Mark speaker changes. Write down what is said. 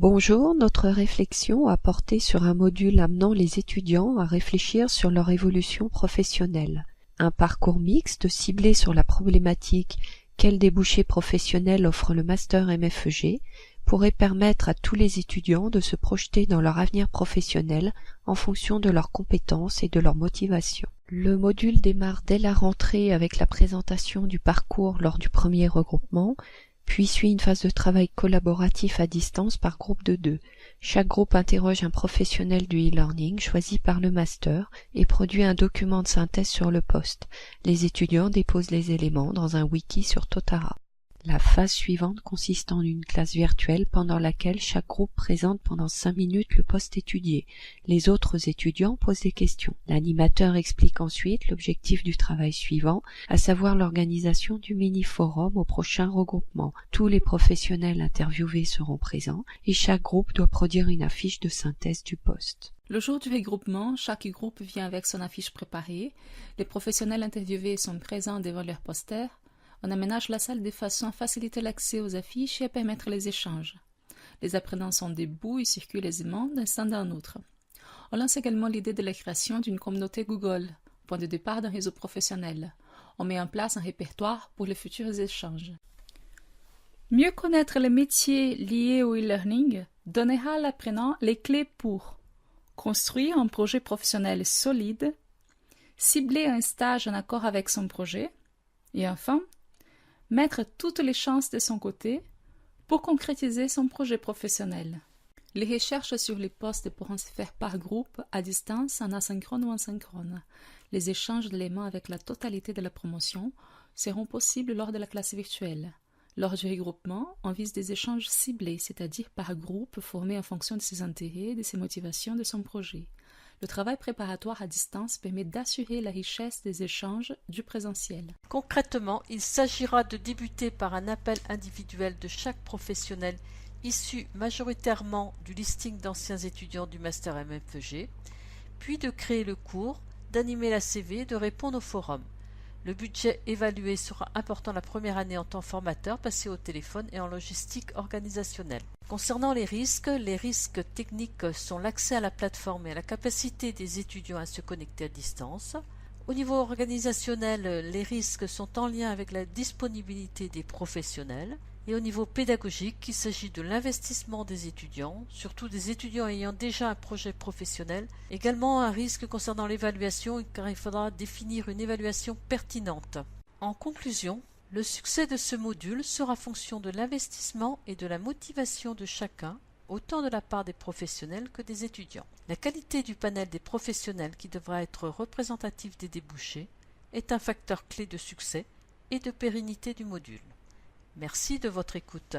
Speaker 1: Bonjour, notre réflexion a porté sur un module amenant les étudiants à réfléchir sur leur évolution professionnelle. Un parcours mixte ciblé sur la problématique « Quels débouchés professionnels offre le Master MFEG ?» pourrait permettre à tous les étudiants de se projeter dans leur avenir professionnel en fonction de leurs compétences et de leur motivation. Le module démarre dès la rentrée avec la présentation du parcours lors du premier regroupement, puis suit une phase de travail collaboratif à distance par groupe de 2. Chaque groupe interroge un professionnel du e-learning choisi par le master et produit un document de synthèse sur le poste. Les étudiants déposent les éléments dans un wiki sur Totara. La phase suivante consiste en une classe virtuelle pendant laquelle chaque groupe présente pendant 5 minutes le poste étudié. Les autres étudiants posent des questions. L'animateur explique ensuite l'objectif du travail suivant, à savoir l'organisation du mini-forum au prochain regroupement. Tous les professionnels interviewés seront présents et chaque groupe doit produire une affiche de synthèse du poste.
Speaker 2: Le jour du regroupement, chaque groupe vient avec son affiche préparée. Les professionnels interviewés sont présents devant leur poster. On aménage la salle de façon à faciliter l'accès aux affiches et à permettre les échanges. Les apprenants sont debout et circulent aisément d'un stand à un autre. On lance également l'idée de la création d'une communauté Google, point de départ d'un réseau professionnel. On met en place un répertoire pour les futurs échanges. Mieux connaître les métiers liés au e-learning donnera à l'apprenant les clés pour construire un projet professionnel solide, cibler un stage en accord avec son projet, et enfin, mettre toutes les chances de son côté pour concrétiser son projet professionnel. Les recherches sur les postes pourront se faire par groupe, à distance, en asynchrone ou en synchrone. Les échanges d'éléments avec la totalité de la promotion seront possibles lors de la classe virtuelle. Lors du regroupement, on vise des échanges ciblés, c'est-à-dire par groupe formés en fonction de ses intérêts, de ses motivations, de son projet. Le travail préparatoire à distance permet d'assurer la richesse des échanges du présentiel.
Speaker 3: Concrètement, il s'agira de débuter par un appel individuel de chaque professionnel issu majoritairement du listing d'anciens étudiants du Master MFEG, puis de créer le cours, d'animer la CV et de répondre au forum. Le budget évalué sera important la première année en temps formateur passé au téléphone et en logistique organisationnelle. Concernant les risques techniques sont l'accès à la plateforme et à la capacité des étudiants à se connecter à distance. Au niveau organisationnel, les risques sont en lien avec la disponibilité des professionnels. Et au niveau pédagogique, il s'agit de l'investissement des étudiants, surtout des étudiants ayant déjà un projet professionnel. Également un risque concernant l'évaluation, car il faudra définir une évaluation pertinente. En conclusion, le succès de ce module sera fonction de l'investissement et de la motivation de chacun, autant de la part des professionnels que des étudiants. La qualité du panel des professionnels, qui devra être représentatif des débouchés, est un facteur clé de succès et de pérennité du module. Merci de votre écoute.